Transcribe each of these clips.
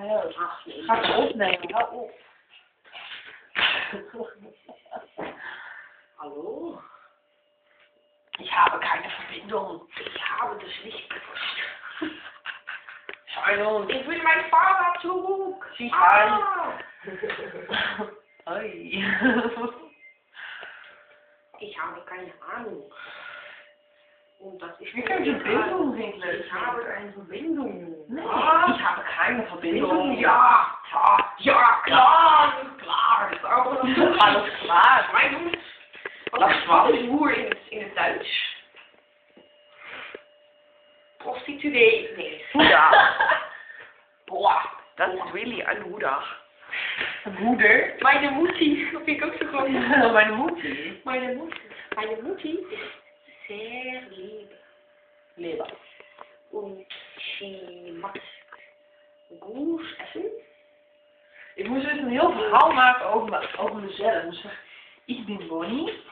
Ja, ich ga het opnemen. Hou op. Hallo? Ich habe keine Verbindung. Ich habe das nicht gewusst. Scheiße. Ich will mein Fahrrad zurück. Sie Oi. Ich habe keine Ahnung. Und das ist Wie kann ich Verbindung regeln? Ich habe keine Verbindung. Nee, Ah, ich habe keine Verbindung. Ja, ja, klar, klar. Aber Alles klar. Mein Jungs, Das was war is woer in het Duits? Prostituee, nee. Hoedag. Boah, Dat is really een hoedag. Moeder. Meine Mutti, dat vind ik ook zo grappig. Meine Mutter. Meine Mutti ist sehr lieb. Leber. Und sie macht gut essen. Ik moest dus een heel verhaal maken over mezelf. Dus ik ben Bonnie.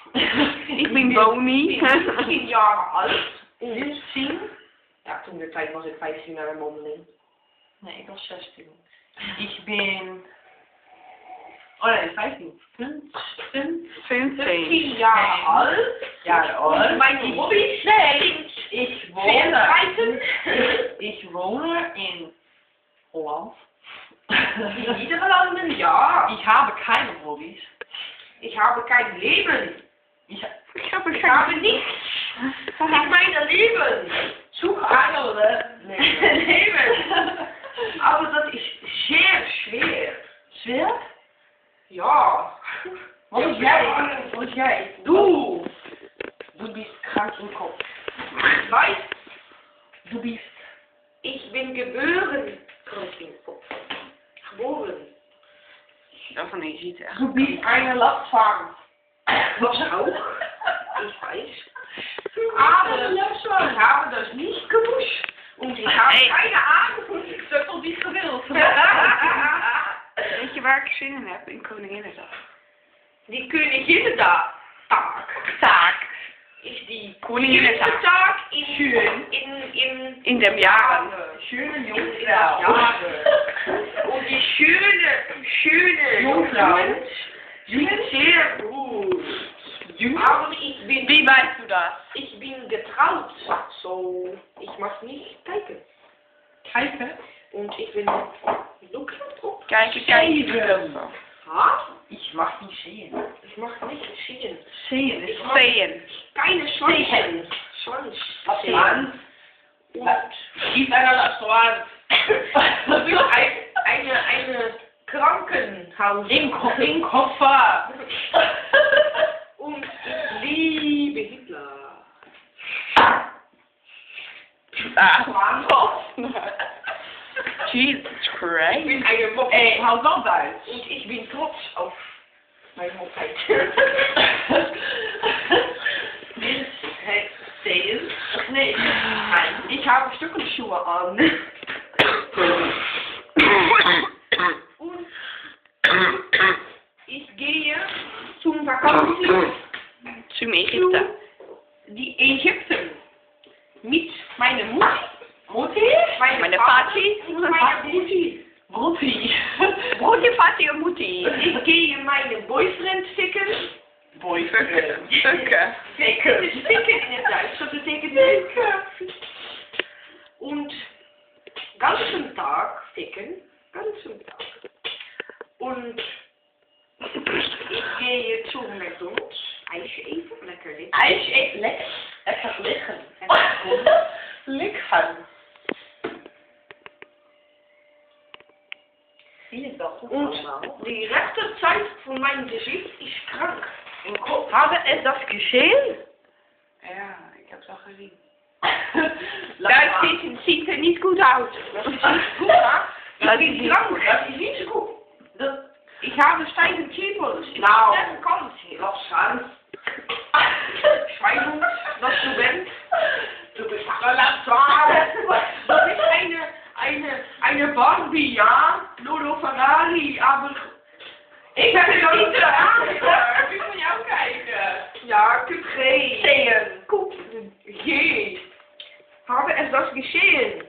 Ik ben Bonnie. 10 jaar alt. Dus 10. Ja, toen de tijd was ik 15 naar een mondeling. Nee, ik was 16. Ik ben... Oh nee, 15. 15. 10 jaar alt. Ja, Und meine Hobbys sind Ik Pferdereiten. Ik wohne in Holland. In Niederlanden, ja. Ich habe keine Hobbys. Ich habe kein Leben. Ich Ich habe nichts. Ich meine Leben. zoek andere Leben. Aber das ist sehr schwer. Schwer? Ja. Wat is jij? Wat is jij? Du. Du bist krank im Kopf. Was? Du bist... Ich bin geboren. Geboren. Daarvan is het echt. Du bist eine Lastwagen. Das auch. Ich weiß. Aber ich habe das nicht gewusst. Und ich habe keine Ahnung. Ik heb toch niet gewild. Weet je waar ik zin in heb? In Koninginnedag. Die Königinnendag. Taak. Ist die Koninginnedag. Tag Schön. In dem Jahren. Schöne Ja. Jungfrau. Und die schöne Jungfrauen sind sehr gut. Aber ich bin Wie weißt du das? Ich bin getraut, so ich mag nicht kijken. Kijken. Und ich bin dunkel drauf. Kijk. Ha? Ich mag nicht sehen. Ich mag nicht sehen. Sehen ist Ich mag Sehen. keine Schwanzen. Schwanz. Und Gibt einer das Schwanz. ich bin eine Krankenhaus. Im Koffer. Und ich liebe Hitler. Jesus Ich Christ. bin eine Moppe. Ey, hou dat Duits. Und ich bin trotz auf meine Moppheit. Sehen? Nee, ich habe Stöckelschuhe an. Und ich gehe zum Vakantie Zum Egypte. die Ägypten mit meiner Mutti, Meine Vater Vati. und meiner Mutti. Brotti. Broodje, Vati en Moetie. Ich gehe meine Boyfriend ficken. Boyfriend. Fucken. Ficken is ficken in het Duits, dat betekent ficken. Und ganzen Tag ficken, ganzen Tag. Und ich gehe zu McDonald's, ijsje eten, lekker eten. IJsje eet lekker. Het gaat liggen. Liggen. Zie je dat goed Und allemaal? die Rechterzeit von meinem Gesicht ist krank. Im Kopf. Is dat geschehen? Ja, ik heb het al gezien. Dat ziet er niet goed uit. Das ist nicht gut, hè? Dat Ich is bin niet krank, goed. das ist nicht so gut. Ich habe steigen Kiefer. Nou. Das kann ich. Lafschans. Schweigung, dass du bist. Du bist Lafschans. Das ist eine Barbie, ja? Lolo Ferrari, aber ich habe noch nicht gedacht. Wie moet jou kijken? Ja, Typ G. Sehen. Guck, G. Habe es das geschehen?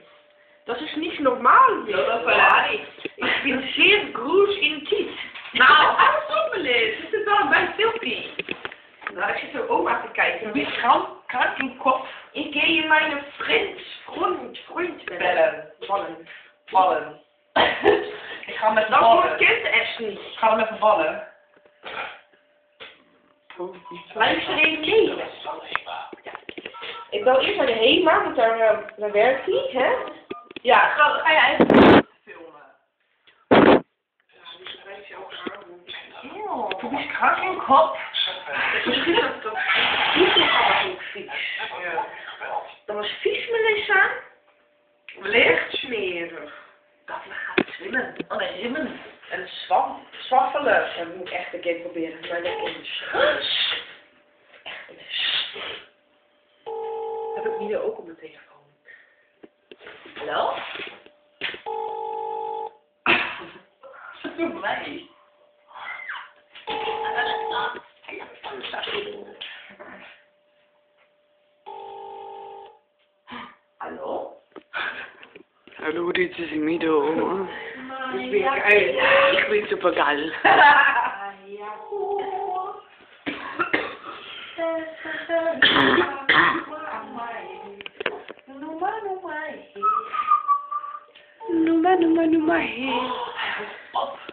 Das ist nicht normal. Lolo Ferrari. Krankenkopf Ich gehe meine Freund bellen. Ballen. Ballen. Ik ga met Dat ballen. woord kent echt niet. Ik ga met ballen. Luister even mee. Ik bel eerst naar de HEMA, want daar werkt hij, hè? Ja, ga jij even filmen. Eeuw, du bist krank im Kopf. Misschien dat dat niet vies. Ja. Dat was vies, Melissa. Licht. Smerig. Dat gaat zwemmen. Oh nee, zwemmen. En zwaffelen. Dat moet ik echt een keer proberen. Maar dat is heb ik hier ook op mijn telefoon. Hallo? Zo blij. Hallo? Hallo, dit is Mido. Ik ben uit. Ik ben super geil. Noem maar heen.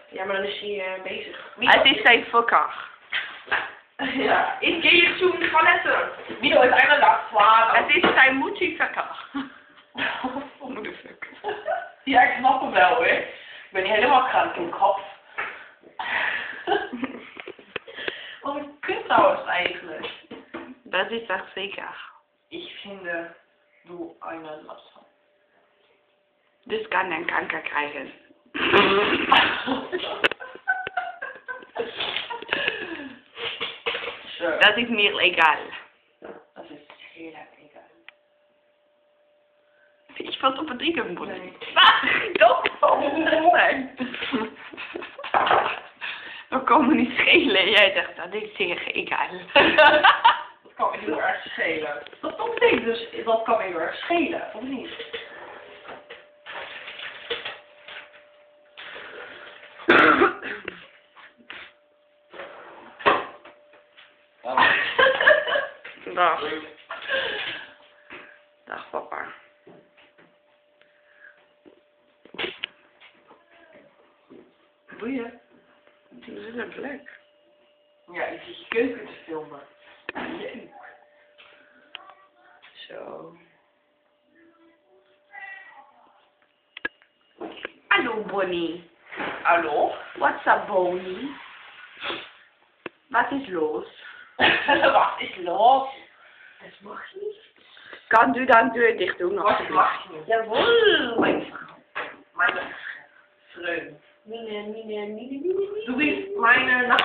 Ja, maar dan is hij bezig. Het is zijn fokker. Ja. Ik gehe zum Toilette. Mido is einmal das zwaar. Het is zijn moediefokker. Moederfucker. Ja, ik snap hem wel hoor. Ik ben niet helemaal krank in de kop. Wat een kut trouwens eigenlijk. Dat is echt zeker. Ik finde, du eine Lasse. Dus kan een kanker krijgen. Zo. Dat is niet legaal. Dat is heel erg lekker. Ik vond op het drinken moet. Nee. Nee. We komen niet schelen. Jij zegt dat is zeer egal. Dat kan me heel erg schelen. Dat betekent dus, dat kan me heel erg schelen, of niet? Dag. Dag papa. Boeien. Het is een plek. Ja, ik zit je keuken te filmen. Jeuk. Zo. Hallo Bonnie. Hallo? What's up Bonnie? Wat is los? Wat is los? Dat mag niet. Kan u dan deur dicht doen? Wat mag niet? Jawohl, mijn vrouw. Mijn vreun. Mine. Du bist meine